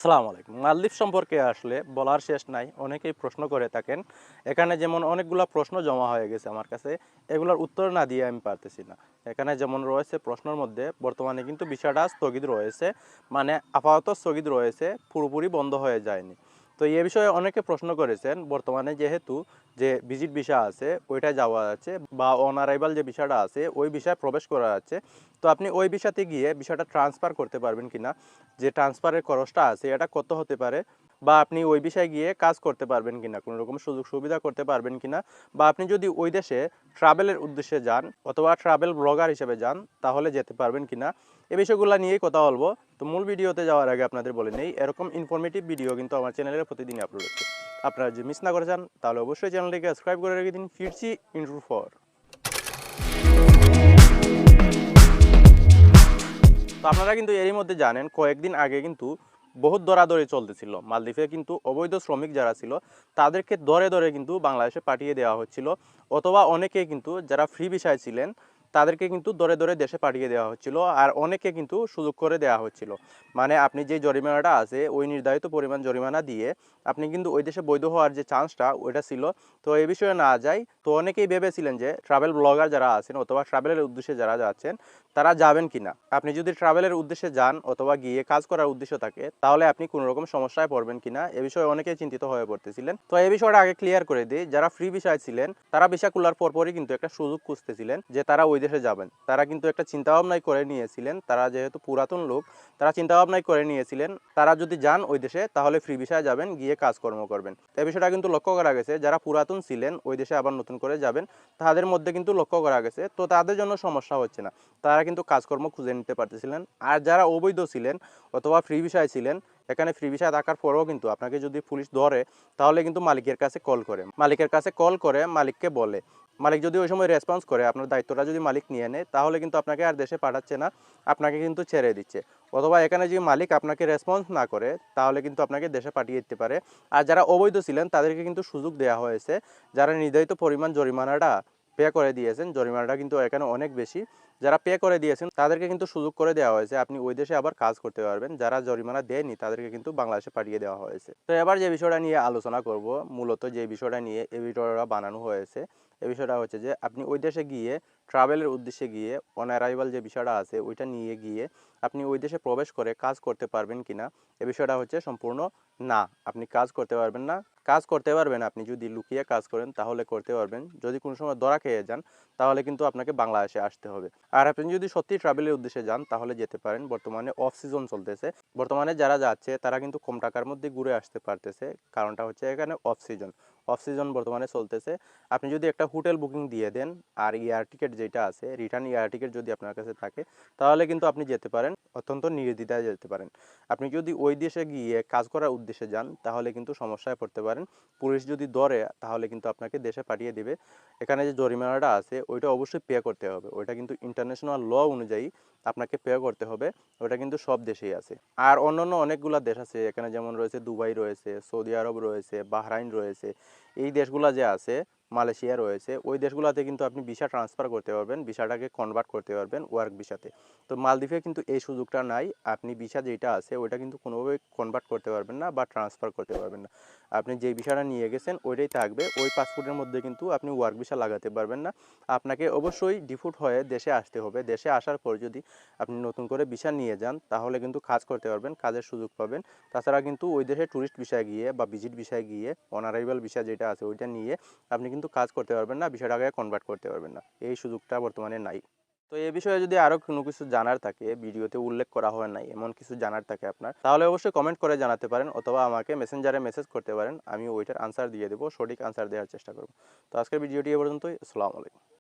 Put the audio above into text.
আসসালামু আলাইকুম। মালদ্বীপ সম্পর্কে আসলে বলার শেষ নাই। অনেকেই প্রশ্ন করে থাকেন। এখানে যেমন অনেকগুলা প্রশ্ন জমা হয়ে গেছে আমার কাছে। এগুলোর উত্তর না দিয়ে আমি পারতেছি না। এখানে যেমন রয়েছে প্রশ্নের মধ্যে বর্তমানে কিন্তু ভিসাটা স্থগিত রয়েছে। মানে আপাতত স্থগিত রয়েছে, পুরোপুরি বন্ধ হয়ে যায়নি। তো এ বিষয়ে অনেকে প্রশ্ন করেছেন বর্তমানে যেহেতু যে ভিজিট ভিসা আছে ওইটা যাওয়া যাচ্ছে বা অন অ্যারাইভাল যে ভিসাটা আছে ওই ভিসায় প্রবেশ করা যাচ্ছে। তো আপনি ওই ভিসাতে গিয়ে ভিসাটা ট্রান্সফার করতে পারবেন কিনা, যে ট্রান্সফারের খরচটা আছে এটা কত হতে পারে, বা আপনি ওই বিষয়ে গিয়ে কাজ করতে পারবেন কিনা, কোনো রকম সুযোগ সুবিধা করতে পারবেন কিনা, বা আপনি যদি ওই দেশে ট্রাভেলের উদ্দেশ্যে যান অথবা ট্রাভেল ব্লগার হিসেবে যান তাহলে যেতে পারবেন কিনা, এই বিষয়গুলো নিয়েই কথা বলবো। তো মূল ভিডিওতে যাওয়ার আগে আপনাদের বলে নেই, এরকম ইনফরমেটিভ ভিডিও কিন্তু আমার চ্যানেলে প্রতিদিনই আপলোড হচ্ছে। আপনারা যদি মিস না করে যান তাহলে অবশ্যই চ্যানেলটিকে সাবস্ক্রাইব করে রেখে দিন। ফিরছি ইন্ট্রো ফর। তো আপনারা কিন্তু এরই মধ্যে জানেন কয়েকদিন আগে কিন্তু বহুত দরাদরি চলতেছিল। মালদ্বীপে কিন্তু অবৈধ শ্রমিক যারা ছিল তাদেরকে দরে দরে কিন্তু বাংলাদেশে পাঠিয়ে দেওয়া হচ্ছিল, অথবা অনেকে কিন্তু যারা ফ্রি ভিসায় ছিলেন তাদেরকে কিন্তু দরে দরে দেশে পাঠিয়ে দেওয়া হচ্ছিল, আর অনেকে কিন্তু সুযোগ করে দেওয়া হচ্ছিল। মানে আপনি যে জরিমানাটা আছে ওই নির্ধারিত পরিমাণ জরিমানা দিয়ে আপনি কিন্তু ওই দেশে বৈধ হওয়ার যে চান্সটা ওইটা ছিল। তো এই বিষয়ে না যাই, তো অনেকেই ভেবেছিলেন যে ট্রাভেল ব্লগার যারা আছেন অথবা ট্রাভেলের উদ্দেশ্যে যারা যাচ্ছেন তারা যাবেন কিনা। আপনি যদি ট্রাভেলের উদ্দেশ্যে যান অথবা গিয়ে কাজ করার উদ্দেশ্য থাকে তাহলে আপনি কোনো রকম সমস্যায় পড়বেন কিনা এ বিষয়ে অনেকেই চিন্তিত হয়ে পড়তেছিলেন। তো এই বিষয়টা আগে ক্লিয়ার করে দিই, যারা ফ্রি ভিসায় ছিলেন তারা ভিসা খোলার পরপরই কিন্তু একটা সুযোগ খুঁজতেছিলেন যে তারা ওই দেশে যাবেন। তারা কিন্তু একটা চিন্তা ভাবনাই করে নিয়েছিলেন, তারা যেহেতু পুরাতন লোক তারা চিন্তা ভাবনাই করে নিয়েছিলেন তারা যদি যান ওই দেশে তাহলে ফ্রি ভিসায় যাবেন, গিয়ে কাজকর্ম করবেন। এই বিষয়টা কিন্তু লক্ষ্য করা গেছে যারা পুরাতন ছিলেন ওই দেশে আবার নতুন করে যাবেন তাদের মধ্যে কিন্তু লক্ষ্য করা গেছে, তো তাদের জন্য সমস্যা হচ্ছে না, তারা কিন্তু কাজকর্ম খুঁজে নিতে পারতেছিলেন। আর যারা অবৈধ ছিলেন অথবা ফ্রি ভিসায় ছিলেন, এখানে ফ্রি ভিসায় থাকার পরেও কিন্তু আপনাকে যদি পুলিশ ধরে তাহলে কিন্তু মালিকের কাছে কল করে মালিককে বলে, মালিক যদি ওই সময় রেসপন্স করে আপনার দায়িত্বটা যদি মালিক নিয়ে নেয় তাহলে কিন্তু আপনাকে আর দেশে পাঠাচ্ছে না, আপনাকে কিন্তু ছেড়ে দিচ্ছে। অথবা এখানে যদি মালিক আপনাকে রেসপন্স না করে তাহলে কিন্তু আপনাকে দেশে পাঠিয়ে দিতে পারে। আর যারা অবৈধ ছিলেন তাদেরকে কিন্তু সুযোগ দেওয়া হয়েছে, যারা নির্ধারিত পরিমাণ জরিমানাটা পে করে দিয়েছেন, জরিমানাটা কিন্তু এখানে অনেক বেশি, যারা পে করে দিয়েছেন তাদেরকে কিন্তু সুযোগ করে দেওয়া হয়েছে আপনি ওই দেশে আবার কাজ করতে পারবেন। যারা জরিমানা দেয়নি তাদেরকে কিন্তু বাংলাদেশে পাঠিয়ে দেওয়া হয়েছে। তো এবার যে বিষয়টা নিয়ে আলোচনা করব, মূলত যে বিষয়টা নিয়ে এই ভিডিওটা বানানো হয়েছে এই বিষয়টা হচ্ছে যে আপনি ওই দেশে গিয়ে ট্রাভেলের উদ্দেশ্যে গিয়ে অন অ্যারাইভাল যে বিষয়টা আছে ওইটা নিয়ে গিয়ে আপনি ওই দেশে প্রবেশ করে কাজ করতে পারবেন কিনা, এ বিষয়টা হচ্ছে সম্পূর্ণ না, আপনি কাজ করতে পারবেন না। কাজ করতে পারবেন আপনি যদি লুকিয়ে কাজ করেন তাহলে করতে পারবেন, যদি কোনো সময় ধরা খেয়ে যান তাহলে কিন্তু আপনাকে বাংলাদেশে আসতে হবে। আর আপনি যদি সত্যি ট্রাভেলের উদ্দেশ্যে যান তাহলে যেতে পারেন, বর্তমানে অফ সিজন চলতেছে। বর্তমানে যারা যাচ্ছে তারা কিন্তু কম টাকার মধ্যে ঘুরে আসতে পারতেছে, কারণটা হচ্ছে এখানে অফ সিজন বর্তমানে চলতেছে। আপনি যদি একটা হোটেল বুকিং দিয়ে দেন আর এয়ার টিকিট যেটা আছে রিটার্ন এয়ার টিকিট যদি আপনার কাছে থাকে তাহলে কিন্তু আপনি যেতে পারেন, অত্যন্ত নির্দ্বিধায় যেতে পারেন। আপনি যদি ওই দেশে গিয়ে কাজ করার উদ্দেশ্যে যান তাহলে কিন্তু সমস্যায় পড়তে পারেন, পুলিশ যদি ধরে তাহলে কিন্তু আপনাকে দেশে পাঠিয়ে দিবে। এখানে যে জরিমানাটা আছে ওইটা অবশ্যই পে করতে হবে, ওইটা কিন্তু ইন্টারন্যাশনাল ল অনুযায়ী আপনাকে পে করতে হবে, ওটা কিন্তু সব দেশেই আছে। আর অন্যান্য অনেকগুলো দেশ আছে এখানে, যেমন রয়েছে দুবাই রয়েছে, সৌদি আরব রয়েছে, বাহরাইন রয়েছে, এই দেশগুলো যে আছে, মালয়েশিয়া রয়েছে, ওই দেশগুলোতে কিন্তু আপনি ভিসা ট্রান্সফার করতে পারবেন, ভিসাটাকে কনভার্ট করতে পারবেন ওয়ার্ক ভিসাতে। তো মালদ্বীপে কিন্তু এই সুযোগটা নাই, আপনি ভিসা যেটা আছে ওইটা কিন্তু কোনোভাবে কনভার্ট করতে পারবেন না বা ট্রান্সফার করতে পারবেন না। আপনি যেই ভিসাটা নিয়ে গেছেন ওইটাই থাকবে, ওই পাসপোর্টের মধ্যে কিন্তু আপনি ওয়ার্ক ভিসা লাগাতে পারবেন না। আপনাকে অবশ্যই ডিফুট হয়ে দেশে আসতে হবে, দেশে আসার পর যদি আপনি নতুন করে ভিসা নিয়ে যান তাহলে কিন্তু কাজ করতে পারবেন, কাজের সুযোগ পাবেন। তাছাড়া কিন্তু ওই দেশে ট্যুরিস্ট ভিসায় গিয়ে বা ভিজিট ভিসায় গিয়ে অনারাইভাল ভিসা যেটা আছে ওইটা নিয়ে আপনি কিন্তু কাজ করতে পারবেন না, ভিসাটাকে কনভার্ট করতে পারবেন না, এই সুযোগটা বর্তমানে নাই। তো এই বিষয়ে যদি আরও কোনো কিছু জানার থাকে, ভিডিওতে উল্লেখ করা হয় নাই এমন কিছু জানার থাকে আপনার, তাহলে অবশ্যই কমেন্ট করে জানাতে পারেন অথবা আমাকে মেসেঞ্জারে মেসেজ করতে পারেন, আমি ওইটার আনসার দিয়ে দেবো, সঠিক আনসার দেওয়ার চেষ্টা করব। তো আজকের ভিডিওটি এ পর্যন্তই। আসসালামু আলাইকুম।